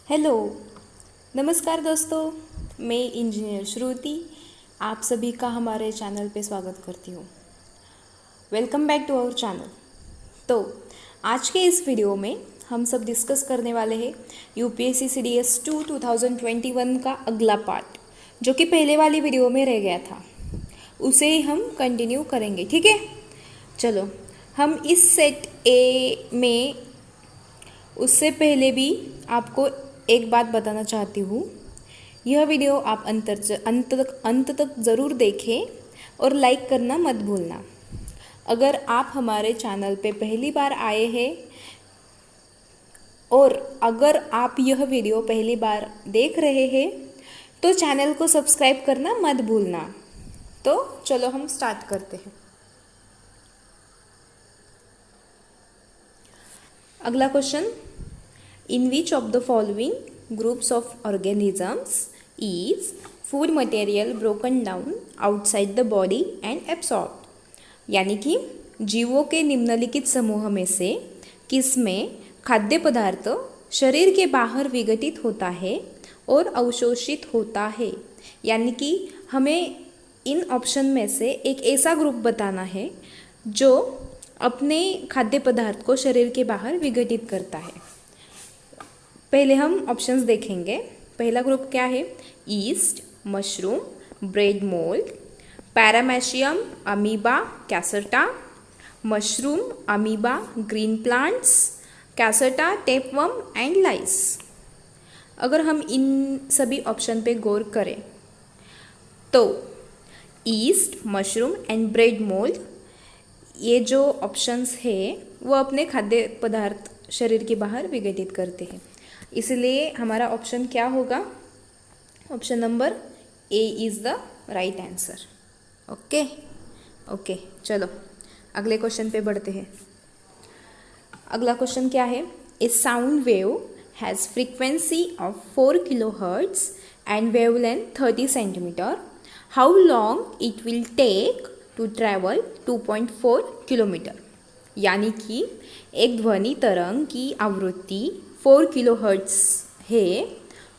Hello, नमस्कार दोस्तों। मैं इंजीनियर श्रुति आप सभी का हमारे चैनल पे स्वागत करती हूँ। Welcome back to our channel. तो आज के इस वीडियो में हम सब डिस्कस करने वाले हैं यूपीएससी सीडीएस 2 2021 का अगला पार्ट, जो कि पहले वाली वीडियो में रह गया था। उसे ही हम कंटिन्यू करेंगे, ठीक है। चलो, हम इस सेट ए में उससे पहले भी आपको एक बात बताना चाहती हूँ। यह वीडियो आप अंत तक ज़रूर देखें और लाइक करना मत भूलना। अगर आप हमारे चैनल पे पहली बार आए हैं और अगर आप यह वीडियो पहली बार देख रहे हैं तो चैनल को सब्सक्राइब करना मत भूलना। तो चलो हम स्टार्ट करते हैं। अगला question, in which of the following groups of organisms is food material broken down outside the body and absorbed? यानी कि जीवों के निम्नलिखित समूह में से किसमें खाद्य पदार्थ शरीर के बाहर विघटित होता है और अवशोषित होता है। यानी कि हमें इन ऑप्शन में से एक ऐसा ग्रुप बताना है जो अपने खाद्य पदार्थ को शरीर के बाहर विघटित करता है। पहले हम ऑप्शंस देखेंगे। पहला ग्रुप क्या है? Yeast, mushroom, bread mould, paramecium, amoeba, cuscuta, mushroom, amoeba, green plants, cuscuta, tapeworm and lice. अगर हम इन सभी ऑप्शन पे गौर करें तो yeast, mushroom and bread mould, ये जो ऑप्शंस है वो अपने खाद्य पदार्थ शरीर के बाहर विघटित करते हैं। इसलिए हमारा ऑप्शन क्या होगा? Option number A is the right answer. Okay, चलो अगले क्वेश्चन पे बढ़ते हैं। अगला क्वेश्चन क्या है? A sound wave has frequency of 4 kilohertz and wavelength 30 centimetre. How long it will take to travel 2.4 kilometre. यानी कि एक ध्वनि तरंग की आवृत्ति 4 किलोहर्ट्ज है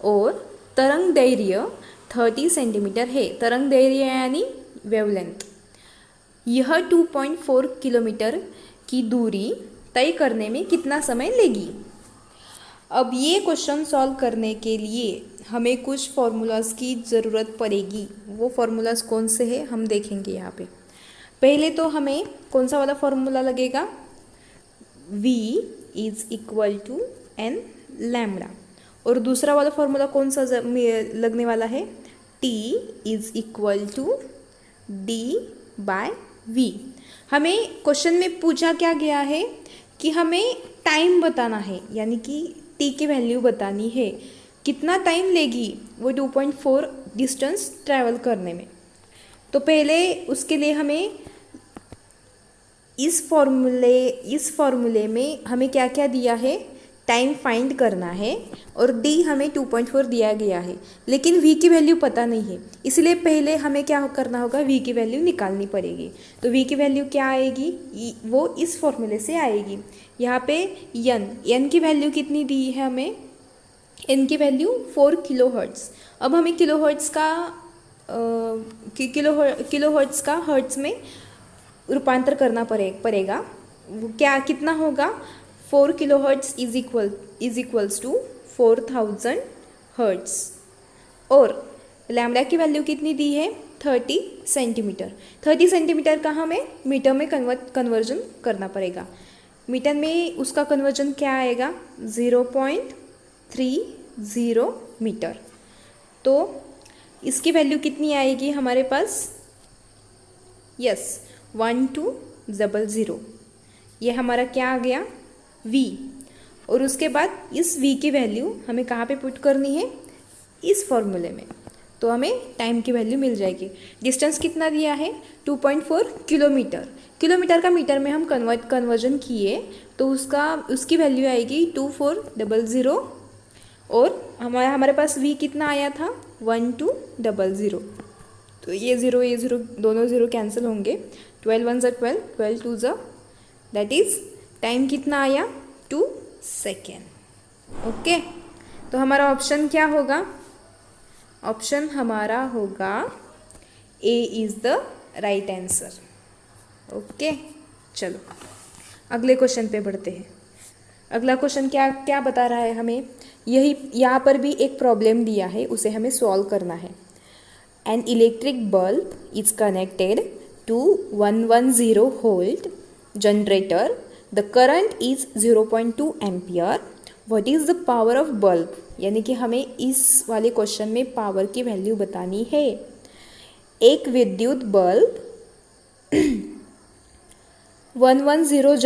और तरंग दैर्घ्य 30 सेंटीमीटर है। तरंग दैर्घ्य यानी वेवलेंथ। यह 2.4 किलोमीटर की दूरी तय करने में कितना समय लेगी? अब ये क्वेश्चन सॉल्व करने के लिए हमें कुछ फार्मूलाज की ज़रूरत पड़ेगी। वो फार्मूलाज कौन से हैं हम देखेंगे यहाँ पे। पहले तो हमें कौन सा वाला फार्मूला लगेगा? V is equal to N lambda. और दूसरा वाला फॉर्मूला कौन सा लगने वाला है? T is equal to D by V. हमें क्वेश्चन में पूछा क्या गया है कि हमें टाइम बताना है, यानी कि T की वैल्यू बतानी है। कितना टाइम लेगी वो 2.4 डिस्टेंस ट्रैवल करने में। तो पहले उसके लिए हमें इस फॉर्मूले में हमें क्या क्या दिया है? टाइम फाइंड करना है और डी हमें 2.4 दिया गया है, लेकिन वी की वैल्यू पता नहीं है। इसलिए पहले हमें क्या करना होगा? वी की वैल्यू निकालनी पड़ेगी। तो वी की वैल्यू क्या आएगी? वो इस फॉर्मूले से आएगी। यहाँ पे एन की वैल्यू कितनी दी है हमें? एन की वैल्यू 4 किलोहर्ट्ज़। अब हमें किलोहर्ट्ज़ का हर्ट्ज़ में रूपांतर करना पड़ेगा। क्या कितना होगा? 4 kilohertz is equals to 4000 hertz. और लैम्डा की वैल्यू कितनी दी है? 30 सेंटीमीटर। 30 सेंटीमीटर का हमें मीटर में कन्वर्जन करना पड़ेगा। मीटर में उसका कन्वर्जन क्या आएगा? 0.30 मीटर। तो इसकी वैल्यू कितनी आएगी हमारे पास? 1200। ये हमारा क्या आ गया? V। और उसके बाद इस V की वैल्यू हमें कहाँ पे पुट करनी है? इस फॉर्मूले में। तो हमें टाइम की वैल्यू मिल जाएगी। डिस्टेंस कितना दिया है? 2.4 किलोमीटर। किलोमीटर का मीटर में हम कन्वर्जन किए तो उसकी वैल्यू आएगी 2400। और हमारे पास V कितना आया था? 1200। तो ये ज़ीरो दोनों ज़ीरो कैंसिल होंगे। 12 1 12, 12 2 दैट इज़ टाइम कितना आया? 2 सेकेंड। ओके, तो हमारा ऑप्शन क्या होगा? ऑप्शन हमारा होगा A is the right answer. Okay, चलो अगले क्वेश्चन पे बढ़ते हैं। अगला क्वेश्चन क्या क्या बता रहा है हमें? यही यहाँ पर भी एक प्रॉब्लम दिया है, उसे हमें सॉल्व करना है। An electric bulb is connected to 110 volt generator, the current is 0.2 ampere, what is the power of bulb? यानी कि हमें इस वाले क्वेश्चन में पावर की वैल्यू बतानी है। एक विद्युत बल्ब 110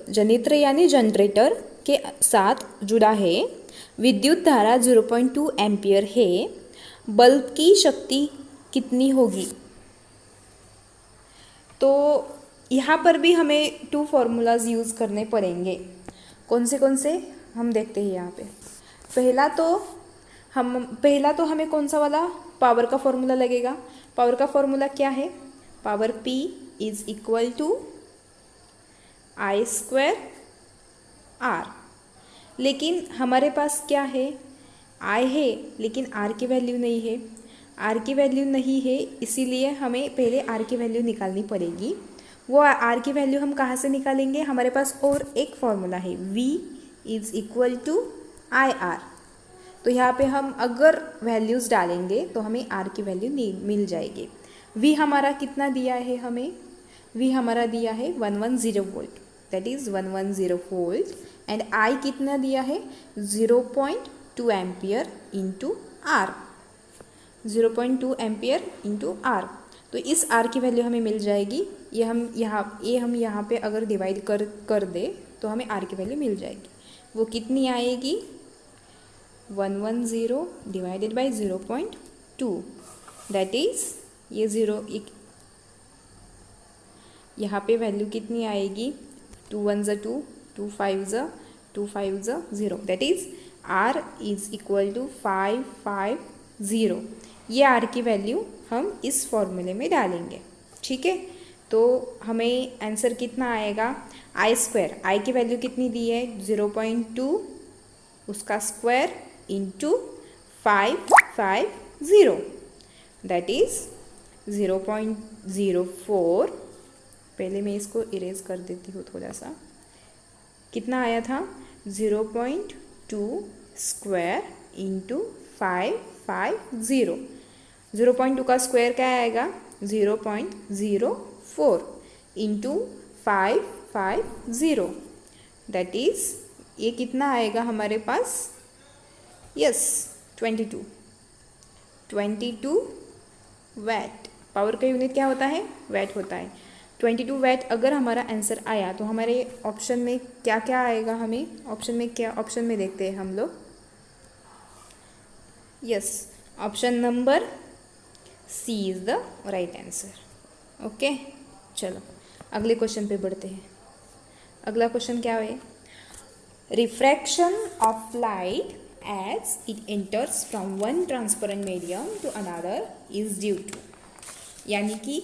जनित्र यानी जनरेटर के साथ जुड़ा है, विद्युत धारा 0.2 एम्पियर है, बल्ब की शक्ति कितनी होगी? तो यहाँ पर भी हमें 2 फार्मूलाज यूज़ करने पड़ेंगे। कौन से हम देखते हैं यहाँ पे। पहला तो हमें कौन सा वाला पावर का फॉर्मूला लगेगा? पावर का फॉर्मूला क्या है? Power P is equal to I square R। लेकिन हमारे पास क्या है? I है, लेकिन R की वैल्यू नहीं है। R की वैल्यू नहीं है, इसीलिए हमें पहले R की वैल्यू निकालनी पड़ेगी। वो R की वैल्यू हम कहाँ से निकालेंगे? हमारे पास और एक फॉर्मूला है, V is equal to IR। तो यहाँ पे हम अगर वैल्यूज़ डालेंगे तो हमें R की वैल्यू मिल जाएगी। V हमारा कितना दिया है हमें? V हमारा दिया है 110 volt, that is 110 volt, and I कितना दिया है? 0.2 ampere into R, 0.2 ampere into R। तो इस R की वैल्यू हमें मिल जाएगी। ये हम यहाँ पे अगर डिवाइड कर दे तो हमें R की वैल्यू मिल जाएगी। वो कितनी आएगी? 110 डिवाइडेड बाई 0.2, दैट इज़ ये यहाँ पे वैल्यू कितनी आएगी? 2 1 ज़ा 2, 2 5 ज़ा 2 5 ज़ा 0, that is R is equal to 550। ये R की वैल्यू हम इस फॉर्मूले में डालेंगे, ठीक है। तो हमें आंसर कितना आएगा? I स्क्वायर, I की वैल्यू कितनी दी है? 0.2, उसका स्क्वायर इंटू 550, दैट इज़ 0.04। पहले मैं इसको इरेज कर देती हूँ थोड़ा सा। कितना आया था? 0.2 स्क्वायर इंटू 550। 0.2 का स्क्वायर क्या आएगा? 0.04 इंटू 550, दैट इज़ ये कितना आएगा हमारे पास? Yes, 22 watt. पावर का यूनिट क्या होता है? वैट होता है। 22 वैट अगर हमारा आंसर आया तो हमारे ऑप्शन में क्या क्या आएगा? हमें ऑप्शन में देखते हैं हम लोग। Yes, option number C is the right answer. Okay, चलो अगले क्वेश्चन पे बढ़ते हैं। अगला क्वेश्चन क्या है? Refraction of light as it enters from one transparent medium to another is due to, यानी कि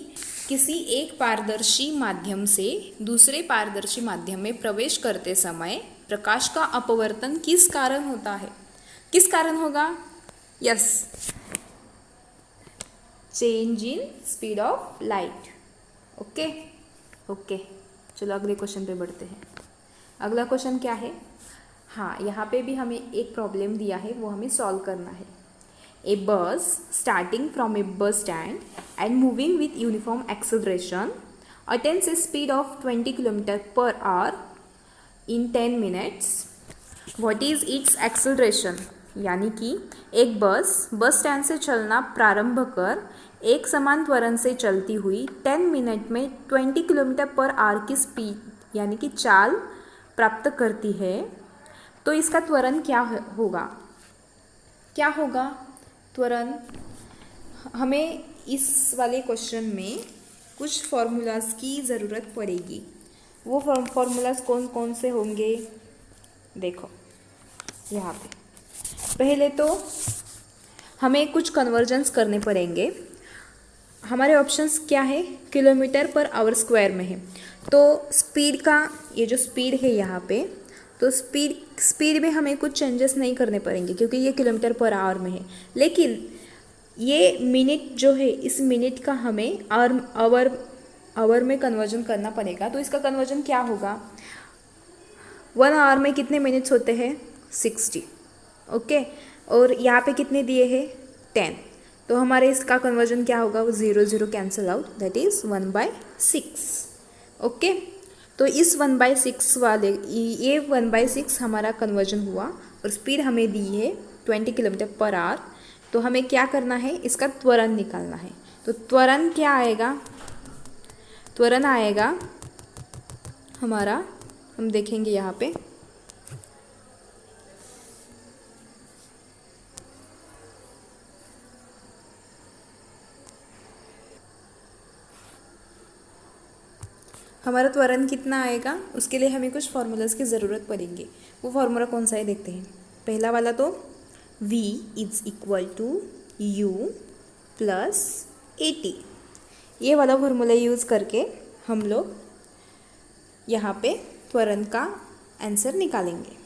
किसी एक पारदर्शी माध्यम से दूसरे पारदर्शी माध्यम में प्रवेश करते समय प्रकाश का अपवर्तन किस कारण होता है? किस कारण होगा? Yes, change in speed of light. Okay, चलो अगले क्वेश्चन पे बढ़ते हैं। अगला क्वेश्चन क्या है? हाँ, यहाँ पे भी हमें एक प्रॉब्लम दिया है, वो हमें सॉल्व करना है। A bus starting from a bus stand and moving with uniform acceleration attains a speed of 20 km per hour in 10 minutes. What is its acceleration? यानी कि एक बस स्टैंड से चलना प्रारंभ कर एक समान त्वरण से चलती हुई 10 मिनट में 20 किलोमीटर पर आवर की स्पीड यानी कि चाल प्राप्त करती है। तो इसका त्वरण क्या होगा? त्वरण, हमें इस वाले क्वेश्चन में कुछ फार्मूलाज की ज़रूरत पड़ेगी। वो फार्मूलाज कौन कौन से होंगे? देखो यहाँ पे पहले तो हमें कुछ कन्वर्जन्स करने पड़ेंगे। हमारे ऑप्शंस क्या है? किलोमीटर पर आवर स्क्वायर में है, तो स्पीड का ये जो स्पीड है यहाँ पे, तो स्पीड स्पीड में हमें कुछ चेंजेस नहीं करने पड़ेंगे क्योंकि ये किलोमीटर पर आवर में है, लेकिन ये मिनट जो है इस मिनट का हमें आवर में कन्वर्जन करना पड़ेगा। तो इसका कन्वर्जन क्या होगा, 1 आवर में कितने मिनट्स होते हैं 60, ओके, और यहाँ पे कितने दिए हैं 10, तो हमारे इसका कन्वर्जन क्या होगा, वो 0 0 cancel out, that is 1/6, okay. तो इस 1/6 वाले ये 1/6 हमारा कन्वर्जन हुआ और स्पीड हमें दी है 20 किलोमीटर पर आवर। तो हमें क्या करना है, इसका त्वरण निकालना है। तो त्वरण क्या आएगा, त्वरण आएगा हमारा, हम देखेंगे यहाँ पे, हमारा त्वरण कितना आएगा, उसके लिए हमें कुछ फार्मूलाज की ज़रूरत पड़ेंगे। वो फार्मूला कौन सा है देखते हैं। पहला वाला तो v is equal to u plus AT, ये वाला फार्मूला यूज़ करके हम लोग यहाँ पे त्वरण का आंसर निकालेंगे।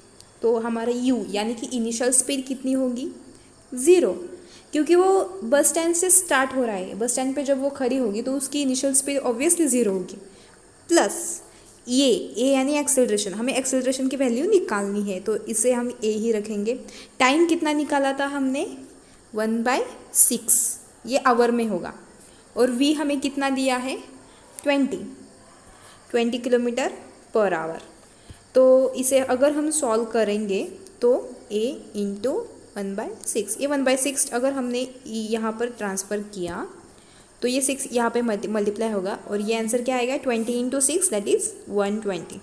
तो हमारा u यानी कि इनिशियल स्पीड कितनी होगी 0, क्योंकि वो बस स्टैंड से स्टार्ट हो रहा है। बस स्टैंड पे जब वो खड़ी होगी तो उसकी इनिशियल स्पीड ऑब्वियसली 0 होगी, प्लस ए यानी एक्सेलरेशन, हमें एक्सेलरेशन की वैल्यू निकालनी है तो इसे हम ए ही रखेंगे। टाइम कितना निकाला था हमने 1/6, ये आवर में होगा, और वी हमें कितना दिया है 20 किलोमीटर पर आवर। तो इसे अगर हम सॉल्व करेंगे तो a इंटू 1/6, ये 1/6 अगर हमने यहाँ पर ट्रांसफ़र किया तो ये 6 यहाँ पे मल्टीप्लाई होगा और ये आंसर क्या आएगा 20 इंटू 6 दैट इज़ 120।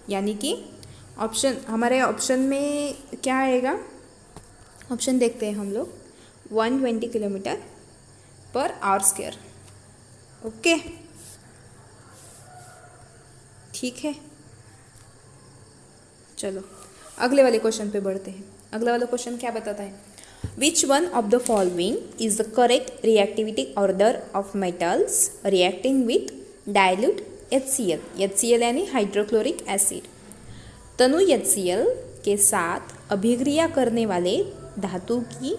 यानी कि ऑप्शन, हमारे ऑप्शन में क्या आएगा, ऑप्शन देखते हैं हम लोग, 120 kilometre per our square, okay, ठीक है। चलो अगले वाले क्वेश्चन पे बढ़ते हैं। अगला वाला क्वेश्चन क्या बताता है, Which one of the following is the correct reactivity order of metals reacting with dilute HCl? HCl यानी हाइड्रोक्लोरिक एसिड। तनु HCl के साथ अभिक्रिया करने वाले धातु की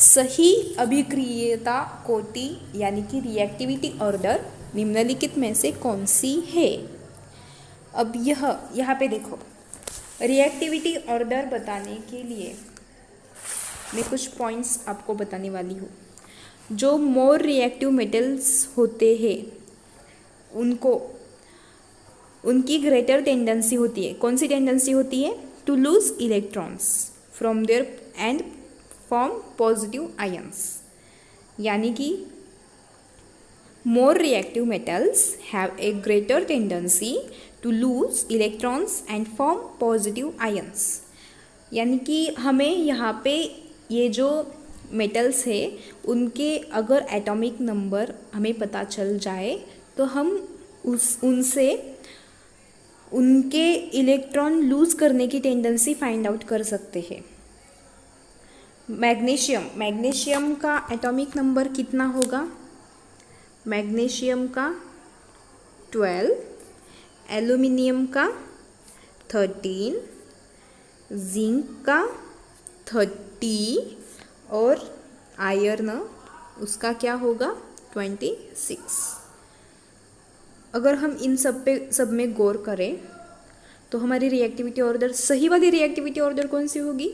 सही अभिक्रियता कोटि यानी कि रिएक्टिविटी ऑर्डर निम्नलिखित में से कौन सी है। अब यहाँ पे देखो, रिएक्टिविटी ऑर्डर बताने के लिए मैं कुछ पॉइंट्स आपको बताने वाली हूँ। जो मोर रिएक्टिव मेटल्स होते हैं उनकी ग्रेटर टेंडेंसी होती है, कौन सी टेंडेंसी होती है, to lose electrons from their and form positive ions. यानी कि more reactive metals have a greater tendency to lose electrons and form positive ions. यानी कि हमें यहाँ पे ये जो मेटल्स है उनके अगर एटॉमिक नंबर हमें पता चल जाए तो हम उनसे उनके इलेक्ट्रॉन लूज़ करने की टेंडेंसी फाइंड आउट कर सकते हैं। मैग्नीशियम का एटॉमिक नंबर कितना होगा, मैग्नीशियम का 12, एल्यूमिनियम का 13, जिंक का 30 और आयरन उसका क्या होगा 26। अगर हम इन सब में गौर करें तो हमारी रिएक्टिविटी ऑर्डर, सही वाली रिएक्टिविटी ऑर्डर कौन सी होगी,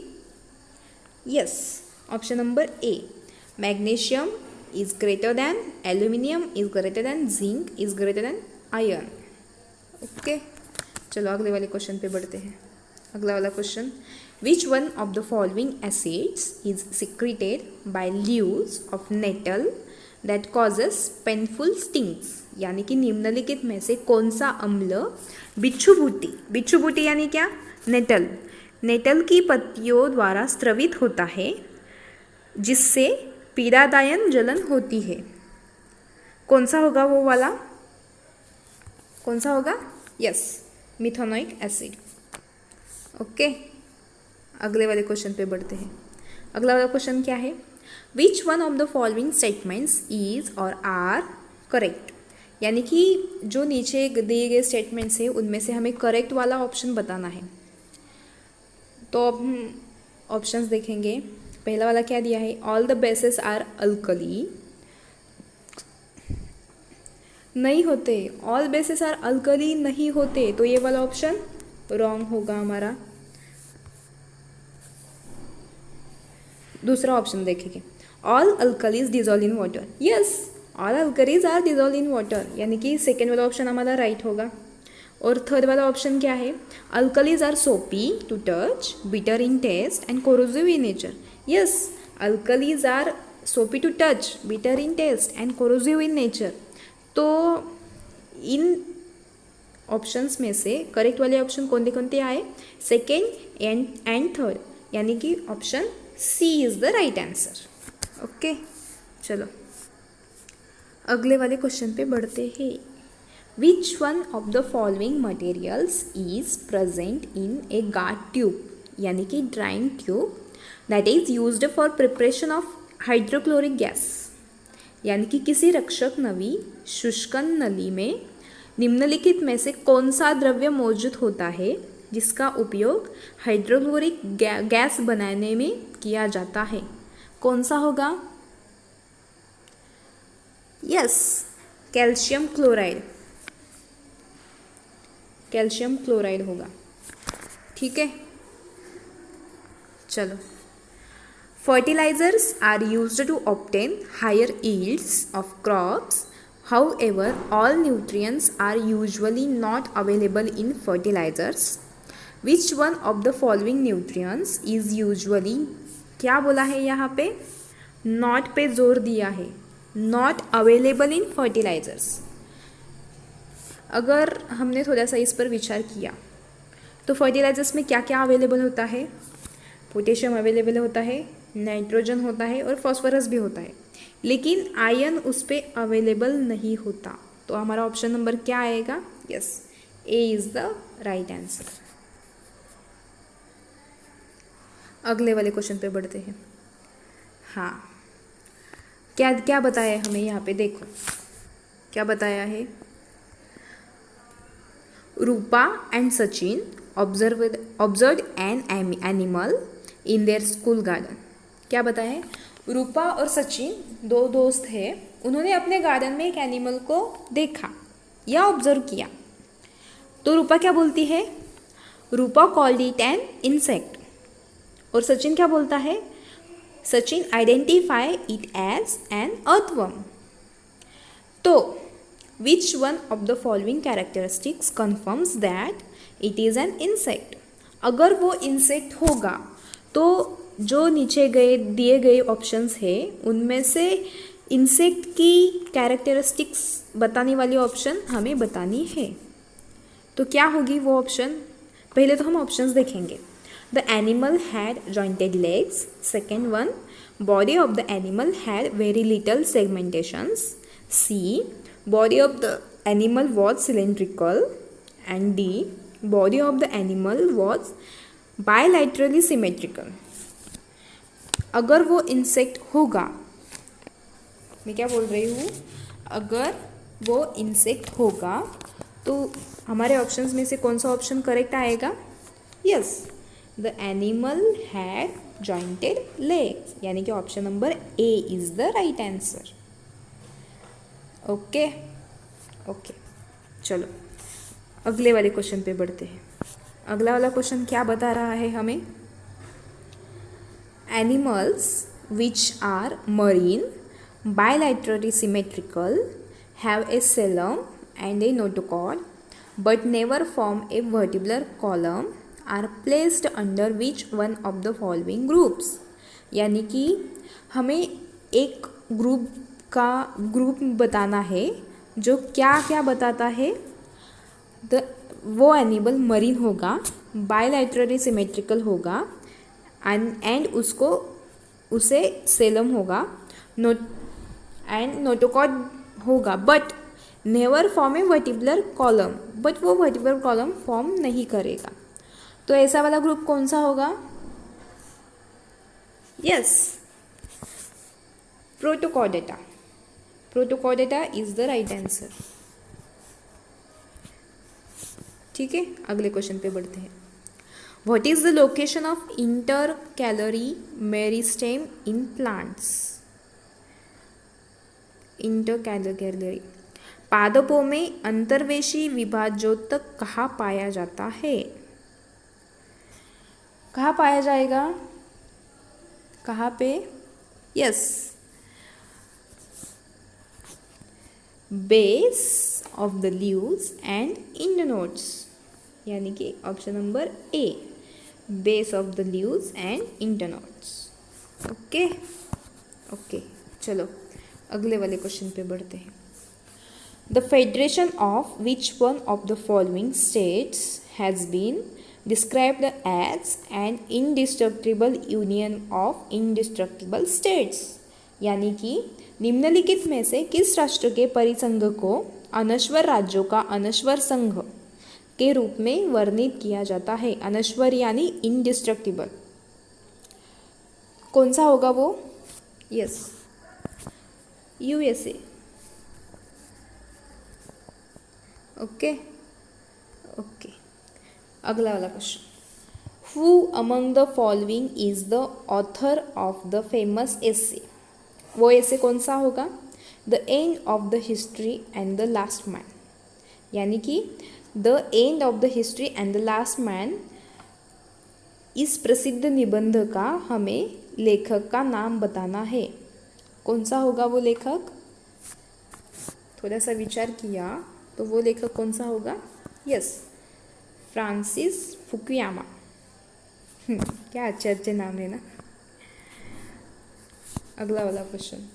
yes, option number A, magnesium is greater than aluminium is greater than zinc is greater than iron, okay. चलो अगले वाले क्वेश्चन पे बढ़ते हैं। अगला वाला question, which one of the following acids is secreted by leaves of nettle that causes painful stings. यानी कि निम्नलिखित में से कौन सा अम्ल बिच्छू बूटी यानी क्या, नेटल की पत्तियों द्वारा स्रवित होता है जिससे पीड़ादायक जलन होती है। कौन सा होगा वो वाला, कौन सा होगा, यस, मिथेनोइक एसिड, ओके। अगले वाले क्वेश्चन पे बढ़ते हैं। अगला वाला क्वेश्चन क्या है, विच one of the following statements is और आर करेक्ट। यानी कि जो नीचे दिए गए स्टेटमेंट्स है उनमें से हमें करेक्ट वाला ऑप्शन बताना है। तो अब हम ऑप्शंस देखेंगे। पहला वाला क्या दिया है, all the bases are alkali. नहीं होते, ऑल बेसेस आर अल्कली नहीं होते, तो ये वाला ऑप्शन रॉन्ग होगा हमारा। दूसरा ऑप्शन देखेंगे, all alkalis dissolve in water. Yes, all alkalis are dissolve in water, यानी कि सेकेंड वाला ऑप्शन हमारा राइट होगा। और थर्ड वाला ऑप्शन क्या है, alkalis are soapy to touch, bitter in taste and corrosive in nature. Yes, alkalis are soapy to touch, bitter in taste and corrosive in nature. तो इन ऑप्शंस में से करेक्ट वाले ऑप्शन कौन से आए, सेकेंड एंड थर्ड, यानी कि option C is the right answer. Okay, चलो अगले वाले क्वेश्चन पे बढ़ते हैं। Which one of the following materials is present in a guard tube, यानी कि drying tube that is used for preparation of hydrochloric gas, यानी कि किसी रक्षक नली शुष्कन नली में निम्नलिखित में से कौन सा द्रव्य मौजूद होता है जिसका उपयोग हाइड्रोक्लोरिक गैस बनाने में किया जाता है। कौन सा होगा, yes, calcium chloride, calcium chloride होगा। ठीक है, चलो fertilizers are used to obtain higher yields of crops. However, all nutrients are usually not available in fertilizers. Which one of the following nutrients is usually, क्या बोला है यहाँ पे, not पे जोर दिया है, not available in fertilizers। अगर हमने थोड़ा सा इस पर विचार किया तो फर्टिलाइजर्स में क्या क्या अवेलेबल होता है, पोटेशियम अवेलेबल होता है, नाइट्रोजन होता है और फॉस्फोरस भी होता है, लेकिन आयरन उस पर अवेलेबल नहीं होता। तो हमारा ऑप्शन नंबर क्या आएगा, yes, A is the right answer. अगले वाले क्वेश्चन पे बढ़ते हैं। हाँ, क्या क्या बताया है हमें यहाँ पे, देखो क्या बताया है, Rupa and Sachin observed an animal in their school garden. क्या बताया है, रूपा और सचिन दो दोस्त हैं, उन्होंने अपने गार्डन में एक एनिमल को देखा या ऑब्जर्व किया। तो रूपा क्या बोलती है, Rupa called it an insect, और सचिन क्या बोलता है, Sachin identify it as an earthworm. तो which one of the following characteristics confirms that it is an insect. अगर वो इंसेक्ट होगा तो जो नीचे दिए गए ऑप्शंस है उनमें से इंसेक्ट की कैरेक्टरिस्टिक्स बताने वाली ऑप्शन हमें बतानी है। तो क्या होगी वो ऑप्शन, पहले तो हम ऑप्शंस देखेंगे। The animal had jointed legs, second one body of the animal had very little segmentations, C body of the animal was cylindrical, and D body of the animal was bilaterally symmetrical. अगर वो insect होगा, मैं क्या बोल रही हूँ, अगर वो इंसेक्ट होगा तो हमारे ऑप्शंस में से कौन सा ऑप्शन करेक्ट आएगा, yes, the animal had jointed legs, यानी कि option number A is the right answer. Okay okay, चलो अगले वाले क्वेश्चन पे बढ़ते हैं। अगला वाला क्वेश्चन क्या बता रहा है हमें, animals which are marine bilaterally symmetrical have a coelom and a notochord but never form a vertebral column are placed under which one of the following groups। यानी कि हमें एक ग्रुप बताना है जो क्या क्या बताता है, वो एनिमल मरीन होगा, बायलैटरली सिमेट्रिकल होगा एंड उसे सेलम होगा, नोटोकॉर्ड होगा, but never form A vertebral column, but वो वर्टिब्रल कॉलम फॉर्म नहीं करेगा। तो ऐसा वाला ग्रुप कौन सा होगा, yes, Protochordata. Protochordata is the right answer. ठीक है, अगले क्वेश्चन पे बढ़ते हैं। What is the location of intercalary meristem in plants? Intercalary पादपों में अंतर्वेशी विभाजोतक कहाँ पाया जाता है? कहाँ पाया जाएगा? कहाँ पे? Yes, base of the leaves and internodes, यानी कि option number A, base of the leaves and internodes. Okay okay, चलो अगले वाले क्वेश्चन पे बढ़ते हैं। The federation of which one of the following states has been described as an indestructible union of indestructible states, यानी कि निम्नलिखित में से किस राष्ट्र के परिसंघ को अनश्वर राज्यों का अनश्वर संघ के रूप में वर्णित किया जाता है? अनश्वर यानी इंडिस्ट्रक्टिबल, कौन सा होगा वो? Yes, USA. ओके ओके, अगला वाला question. Who among the following is the author of the famous essay? वो एसे कौन सा होगा? The end of the history and the last man, यानी कि the end of the history and the last man, इस प्रसिद्ध निबंध का हमें लेखक का नाम बताना है। कौन सा होगा वो लेखक? थोड़ा सा विचार किया तो वो लेखक कौन सा होगा? Yes, Francis Fukuyama. क्या अच्छे अच्छे नाम है ना। अगला वाला question,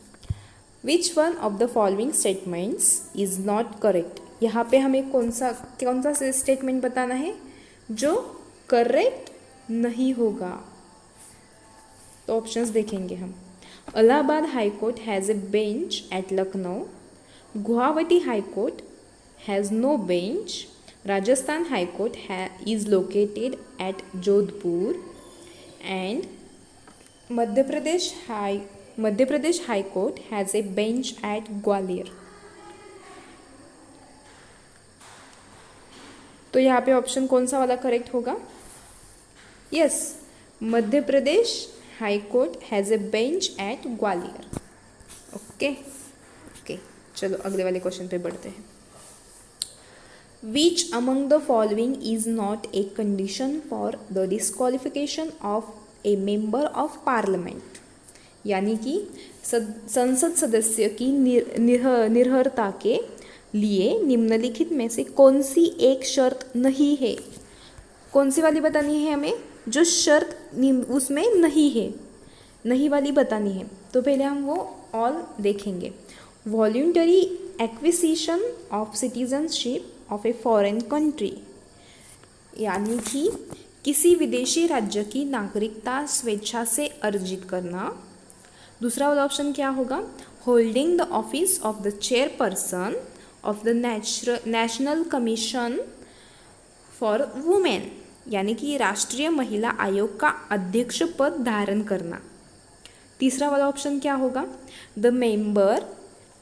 which one of the following statements is not correct? यहाँ पे हमें कौन सा स्टेटमेंट बताना है जो करेक्ट नहीं होगा? तो ऑप्शंस देखेंगे हम। Allahabad high court has a bench at Lucknow, Guwahati high court has no bench, Rajasthan high court is located at Jodhpur, and Madhya Pradesh high court has a bench at Gwalior. तो यहाँ पे ऑप्शन कौन सा वाला करेक्ट होगा? Yes, Madhya Pradesh high court has a bench at Gwalior. Okay okay, चलो अगले वाले क्वेश्चन पे बढ़ते हैं। Which among the following is not a condition for the disqualification of a member of parliament? यानी कि संसद सदस्य की निर्हरता के लिए निम्नलिखित में से कौन सी एक शर्त नहीं है? कौन सी वाली बतानी है हमें? जो शर्त उसमें नहीं है, नहीं वाली बतानी है। तो पहले हम वो ऑल देखेंगे। Voluntary acquisition of citizenship of a foreign country, यानी कि किसी विदेशी राज्य की नागरिकता स्वेच्छा से अर्जित करना। दूसरा वाला ऑप्शन क्या होगा? Holding the office of the chairperson of the national commission for women, यानी कि राष्ट्रीय महिला आयोग का अध्यक्ष पद धारण करना। तीसरा वाला ऑप्शन क्या होगा? The member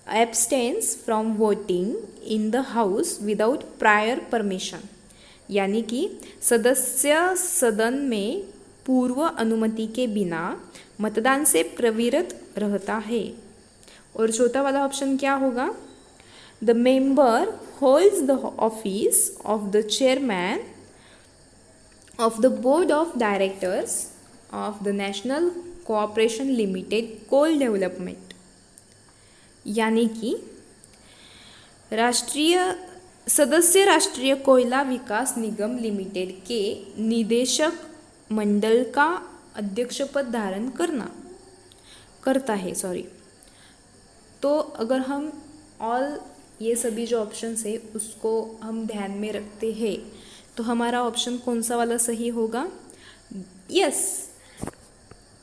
abstains from voting in the house without prior permission, यानी कि सदस्य सदन में पूर्व अनुमति के बिना मतदान से प्रवृत्त रहता है। और चौथा वाला ऑप्शन क्या होगा? The member holds the office of the chairman of the board of directors of the national cooperation limited coal development, यानी कि राष्ट्रीय कोयला विकास निगम लिमिटेड के निदेशक मंडल का अध्यक्ष पद धारण करता है। तो अगर हम ऑल ये सभी जो ऑप्शंस है उसको हम ध्यान में रखते हैं तो हमारा ऑप्शन कौन सा वाला सही होगा? Yes,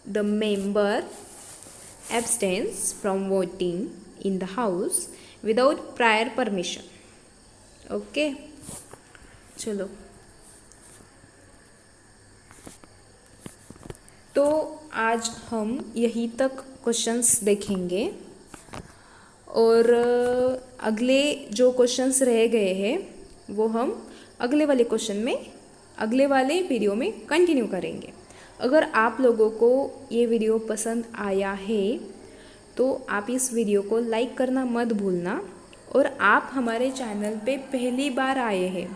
the member abstains from voting in the house without prior permission। Okay, चलो तो आज हम यहीं तक क्वेश्चंस देखेंगे और अगले जो क्वेश्चंस रह गए हैं वो हम अगले वाले क्वेश्चन में अगले वाले वीडियो में कंटिन्यू करेंगे। अगर आप लोगों को ये वीडियो पसंद आया है तो आप इस वीडियो को लाइक करना मत भूलना, और आप हमारे चैनल पे पहली बार आए हैं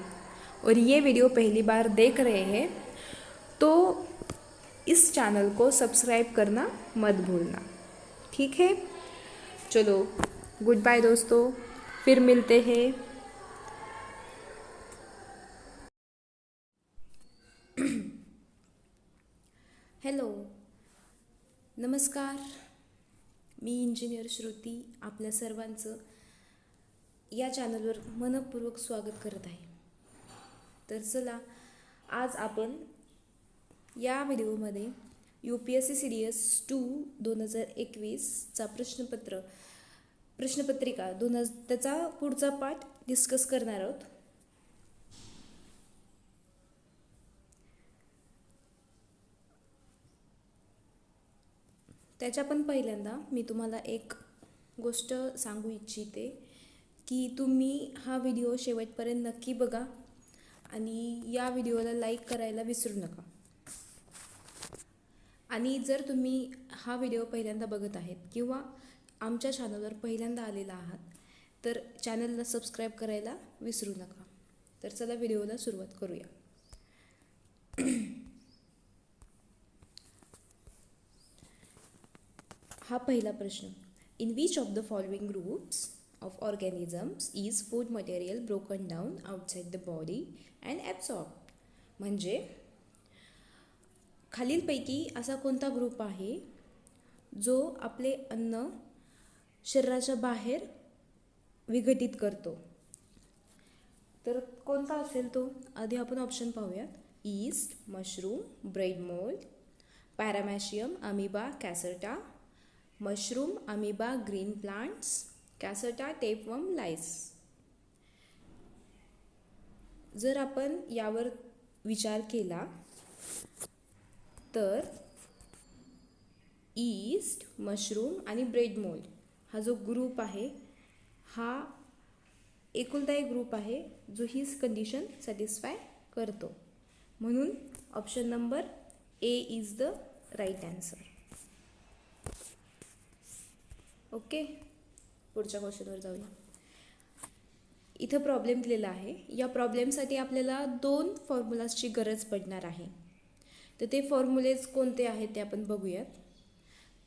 और ये वीडियो पहली बार देख रहे हैं तो इस चैनल को सब्सक्राइब करना मत भूलना, ठीक है। चलो गुड बाय दोस्तों, फिर मिलते हैं। हॅलो, नमस्कार, मी इंजिनियर श्रुती आपल्या सर्वांचं या चॅनलवर मनपूर्वक स्वागत करत आहे। तर चला, आज आपण या व्हिडिओमध्ये UPSC CDS 2 2021चा प्रश्नपत्रिका त्याचा पुढचा पार्ट डिस्कस करणार आहोत। त्याच्या पण पहिल्यांदा मी तुम्हाला एक गोष्ट सांगू इच्छिते की तुम्ही हा व्हिडिओ शेवटपर्यंत नक्की बघा आणि या व्हिडिओला लाईक करायला विसरू नका। आणि जर तुम्ही हा व्हिडिओ पहिल्यांदा बघत आहेत किंवा आमच्या चॅनलवर पहिल्यांदा आलेला आहात तर चॅनलला सबस्क्राईब करायला विसरू नका। तर चला व्हिडिओला सुरुवात करूया। हा पहिला प्रश्न, in which of the following groups of organisms is food material broken down outside the body and absorbed? म्हणजे खालीलपैकी असा कोणता ग्रुप आहे जो आपले अन्न शरीराच्या बाहेर विघटित करतो? तर कोणता असेल तो? आधी आपण ऑप्शन पाहूयात। Yeast, mushroom, bread mould, paramecium, amoeba, cuscuta, mushroom, amoeba, green plants, cuscuta, tapeworm, lice. जर आपण यावर विचार केला तर ईस्ट, मशरूम आणि ब्रेड मोल्ड हा जो ग्रुप आहे हा एकुलता एक ग्रुप आहे जो ही कंडिशन सॅटिस्फाय करतो, म्हणून option number A is the right answer. Okay, पुढच्या क्वेश्चनवर जाऊया। इथं प्रॉब्लेम दिलेला आहे। या प्रॉब्लेमसाठी आपल्याला 2 फॉर्म्युलाजची गरज पडणार आहे। तर ते फॉर्म्युलेज कोणते आहेत ते आपण बघूयात।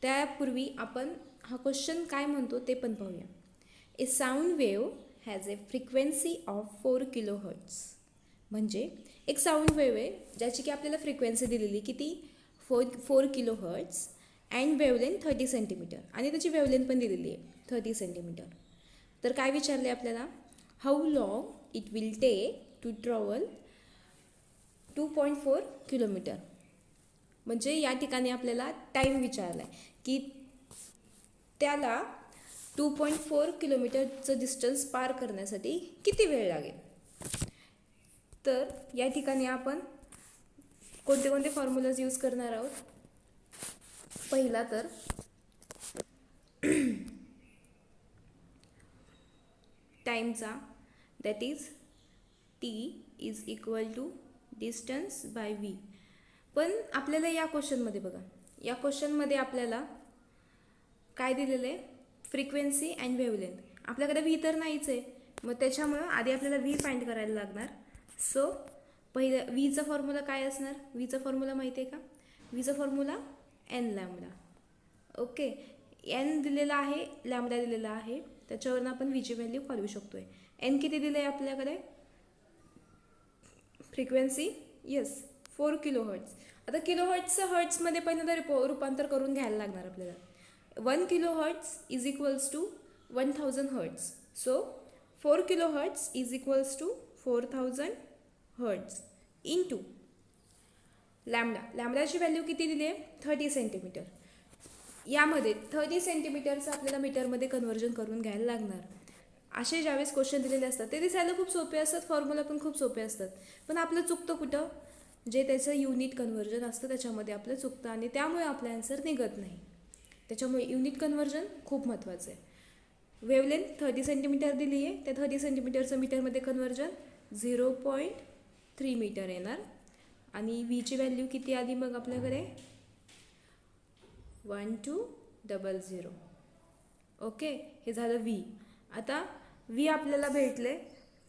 त्यापूर्वी आपण हा क्वेश्चन काय म्हणतो ते पण पाहूया। A sound wave has a frequency of 4 kilohertz. म्हणजे एक साऊंड वेव्ह आहे ज्याची की आपल्याला फ्रिक्वेन्सी दिलेली किती, 4 किलोहर्ट्ज अँड वेवलेंथ 30 सेंटीमीटर, आणि त्याची वेवलेंथ पण दिलेली आहे 30 सेंटीमीटर। तर काय विचारले आपल्याला, how long it will take to travel 2.4 kilometre. म्हणजे या ठिकाणी आपल्याला टाईम विचारला आहे की त्याला 2.4 किलोमीटरचं डिस्टन्स पार करण्यासाठी किती वेळ लागेल। तर या ठिकाणी आपण कोणते कोणते फॉर्म्युलाज यूज करणार आहोत। पहिला तर टाईमचा, that is T is equal to distance by V। पण आपल्याला या क्वेश्चनमध्ये बघा, या क्वेश्चनमध्ये आपल्याला काय दिलेलं आहे, फ्रिक्वेन्सी अँड वेवलेंथ। आपल्याकडे V तर नाहीच आहे, मग त्याच्यामुळं आधी आपल्याला V फाइंड करायला लागणार। सो पहिलं Vचा फॉर्म्युला काय असणार, Vचा फॉर्म्युला माहिती आहे का, Vचा formula N lambda. Okay, N दिलेला आहे, लॅम्बडा दिलेला आहे, त्याच्यावरून आपण Vची व्हॅल्यू काढू शकतोय। N किती दिलं आहे आपल्याकडे, फ्रिक्वेन्सी येस 4 किलोहर्ट्ज। आता किलोहर्ट्जचं हर्ट्जमध्ये पहिल्यांदा रूपांतर करून घ्यायला लागणार आपल्याला। 1 kilohertz is equals to 1000 hertz. So 4 kilohertz is equals to 4000 hertz into lambda. लॅम्बडाची व्हॅल्यू किती दिली आहे, 30 सेंटीमीटर। यामध्ये 30 सेंटीमीटरचं आपल्याला मीटरमध्ये कन्वर्जन करून घ्यायला लागणार। असे ज्यावेळेस क्वेश्चन दिलेले असतात ते दिसायला खूप सोपे असतात, फॉर्म्युला पण खूप सोपे असतात, पण आपलं चुकतं कुठं, जे त्याचं युनिट कन्वर्जन असतं त्याच्यामध्ये आपलं चुकतं आणि त्यामुळे आपलं आन्सर निघत नाही। त्याच्यामुळे युनिट कन्वर्जन खूप महत्त्वाचं आहे। वेवलेंथ 30 सेंटीमीटर दिली आहे, त्या 30 सेंटीमीटरचं मीटरमध्ये कन्वर्जन 0.3 मीटर येणार आणि व्हीची व्हॅल्यू किती आली मग आपल्याकडे 1200. ओके, हे झालं व्ही. आता व्ही आपल्याला भेटले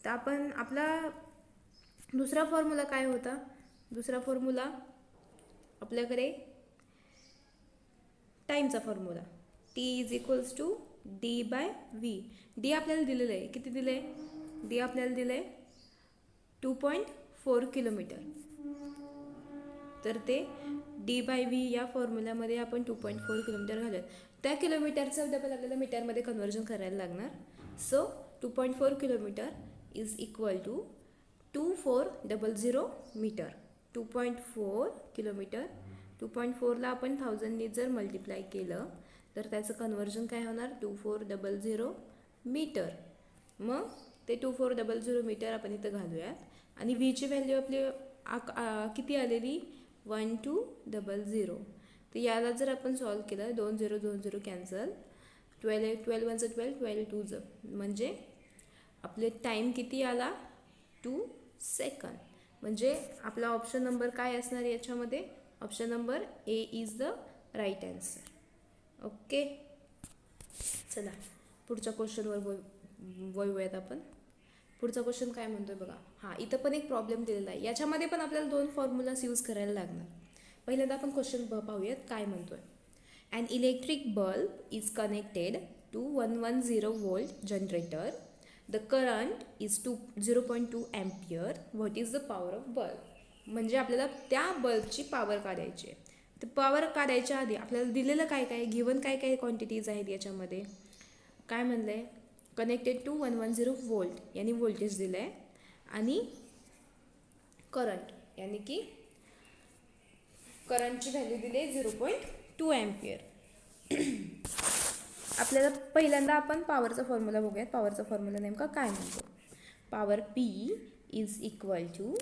तर आपण आपला दुसरा फॉर्म्युला काय होता? दुसरा फॉर्म्युला आपल्याकडे टाईमचा formula T is equals to D by V. D आपल्याला दिलेलं आहे, किती दिलं आहे? डी आपल्याला दिलं आहे 2.4 किलोमीटर. तर ते डी बाय व्ही या फॉर्म्युल्यामध्ये आपण 2.4 किलोमीटर घालूयात. त्या किलोमीटरचं डबल आपल्याला मीटरमध्ये कन्वर्जन करायला लागणार. So 2.4 kilometre is equal to 2400 metre. 2.4 kilometre 2.4ला आपण 1000ने जर मल्टिप्लाय केलं तर त्याचं कन्वर्जन काय होणार? 2400 मीटर. मग ते 2400 मीटर आपण इथं घालूयात. आणि व्हीची व्हॅल्यू आपली किती आलेली? 1200. तर याला जर आपण सॉल्व केलं 20 कॅन्सल, 12 1 12 12 2 म्हणजे आपले टाईम किती आला? 2 सेकंद. म्हणजे आपला ऑप्शन नंबर काय असणार याच्यामध्ये? Option number A is the right answer. Okay, चला पुढच्या क्वेश्चनवर वळूयात आपण. पुढचा क्वेश्चन काय म्हणतोय बघा. हां, इथं पण एक प्रॉब्लेम दिलेला आहे. याच्यामध्ये पण आपल्याला 2 फॉर्म्युलाज यूज करायला लागणार. पहिल्यांदा आपण क्वेश्चन पाहूयात काय म्हणतोय. An electric bulb is connected to 110 volt generator. The current is 0.2 ampere. What is the power of bulb? म्हणजे आपल्याला त्या बल्बची पॉवर काढायची आहे. तर पॉवर काढायच्या आधी आपल्याला दिलेलं काय काय, गिवन काय काय क्वांटिटीज आहेत याच्यामध्ये. काय म्हणलं आहे? कनेक्टेड टू 110 वोल्ट यानी व्होल्टेज दिलं आहे आणि करंट यानी की करंटची व्हॅल्यू दिली आहे 0.2 अँपियर. आपल्याला पहिल्यांदा आपण पॉवरचा फॉर्म्युला बघूयात. पॉवरचा फॉर्म्युला नेमका काय म्हणतो? Power P is equal to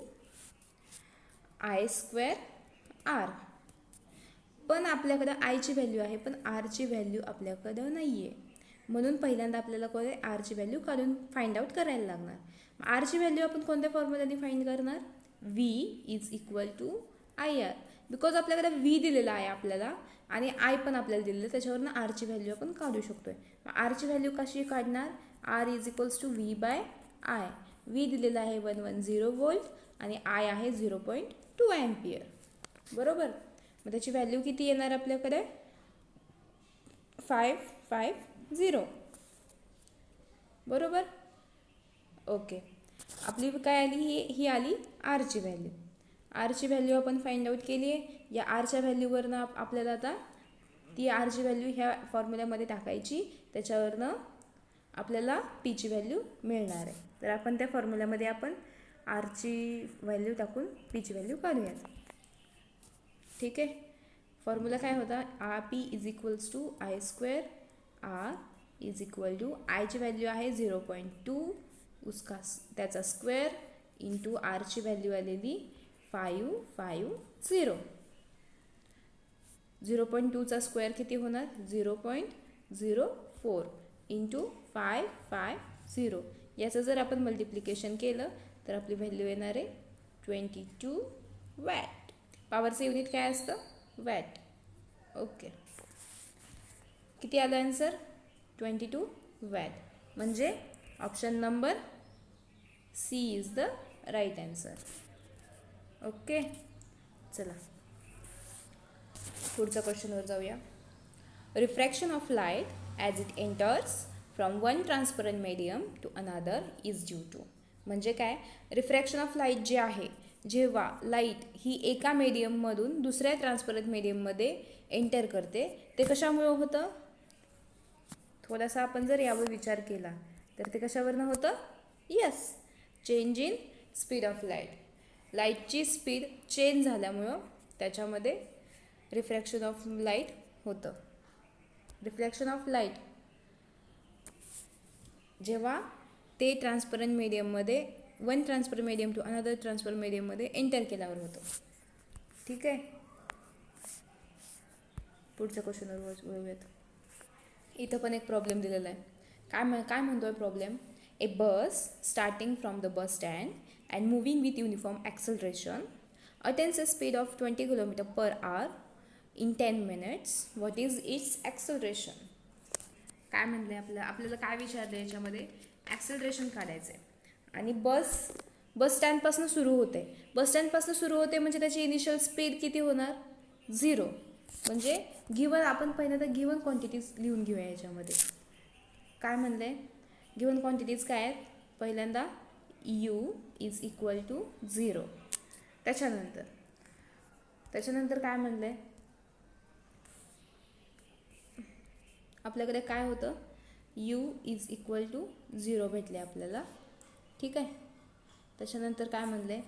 I² R. पण आपल्याकडं आयची व्हॅल्यू आहे पण आरची व्हॅल्यू आपल्याकडं नाही आहे. म्हणून पहिल्यांदा आपल्याला आरची व्हॅल्यू काढून फाइंड आउट करायला लागणार. आरची व्हॅल्यू आपण कोणत्या फॉर्म्युलाने फाइंड करणार? V is equal to IR. Because आपल्याकडे V दिलेला आहे आपल्याला आणि आय पण आपल्याला दिलेलं आहे, त्याच्यावरनं आरची व्हॅल्यू आपण काढू शकतोय. आरची व्हॅल्यू कशी काढणार? R is equals to V by I. V दिलेला आहे 110 वोल्ट आणि आय आहे 0.2 अँपियर. बरोबर. मग त्याची व्हॅल्यू किती येणार आपल्याकडे? 550. बरोबर. ओके, आपली काय आली? ही आली आरची व्हॅल्यू. आरची व्हॅल्यू आपण फाइंड आउट केली आहे. या आरच्या व्हॅल्यूवरनं आपल्याला आता ती आरची व्हॅल्यू ह्या फॉर्म्युल्यामध्ये टाकायची, त्याच्यावरनं आपल्याला पीची व्हॅल्यू मिळणार आहे. तर आपण त्या फॉर्म्युल्यामध्ये आपण आरची व्हॅल्यू टाकून पीची व्हॅल्यू काढूयात. ठीक आहे. फॉर्म्युला काय होता? P is equals to I² R is equal to आयची व्हॅल्यू आहे 0.2 त्याचा स्क्वेअर इंटू आरची व्हॅल्यू आलेली 550. 0.2चा स्क्वेअर किती होणार? 0.04 इंटू 550. याचं जर आपण मल्टिप्लिकेशन केलं तर आपली व्हॅल्यू येणार आहे 22 वॅट. पॉवरचं युनिट काय असतं? वॅट. ओके, किती आलं आन्सर? 22 वॅट. म्हणजे option number C is the right answer. Okay, चला पुढच्या क्वेश्चनवर जाऊया. Refraction of light as it enters from one transparent medium to another is due to. म्हणजे काय? रिफ्रॅक्शन ऑफ लाईट जे आहे, जेव्हा लाईट ही एका मीडियममधून दुसऱ्या ट्रान्सपरंट मीडियममध्ये एंटर करते, ते कशामुळे होतं? थोडासा आपण जर यावर विचार केला तर ते कशावरनं होतं? Yes, change in speed of light. लाईटची स्पीड चेंज झाल्यामुळं त्याच्यामध्ये रिफ्रॅक्शन ऑफ लाईट होतं. रिफ्लेक्शन ऑफ लाईट जेव्हा ते ट्रान्सपरंट मीडियममध्ये one transfer medium to another transfer मीडियममध्ये एंटर केल्यावर होतो. ठीक आहे. पुढच्या क्वेश्चनवर वळूयात. इथं पण एक प्रॉब्लेम दिलेला आहे. काय म्हणतो आहे problem? A bus starting from the bus stand and moving with uniform acceleration attains a speed of 20 kilometre per our in 10 minutes. What is it's acceleration? काय म्हणलं आहे आपल्याला काय विचारलं याच्यामध्ये? ॲक्सलरेशन काढायचं आहे. आणि बस स्टँडपासून सुरू होते. बस स्टँडपासून सुरू होते म्हणजे त्याची इनिशियल स्पीड किती होणार? 0. म्हणजे आपण पहिल्यांदा गिवन क्वांटिटीज लिहून घेऊया याच्यामध्ये. काय म्हणलं आहे? गिवन क्वांटिटीज काय आहेत? पहिल्यांदा u इज इक्वल टू 0. त्याच्यानंतर काय म्हणलं आहे? आपल्याकडे काय होतं? u इज इक्वल टू 0 भेटले आपल्याला. ठीक आहे. त्याच्यानंतर काय म्हणले?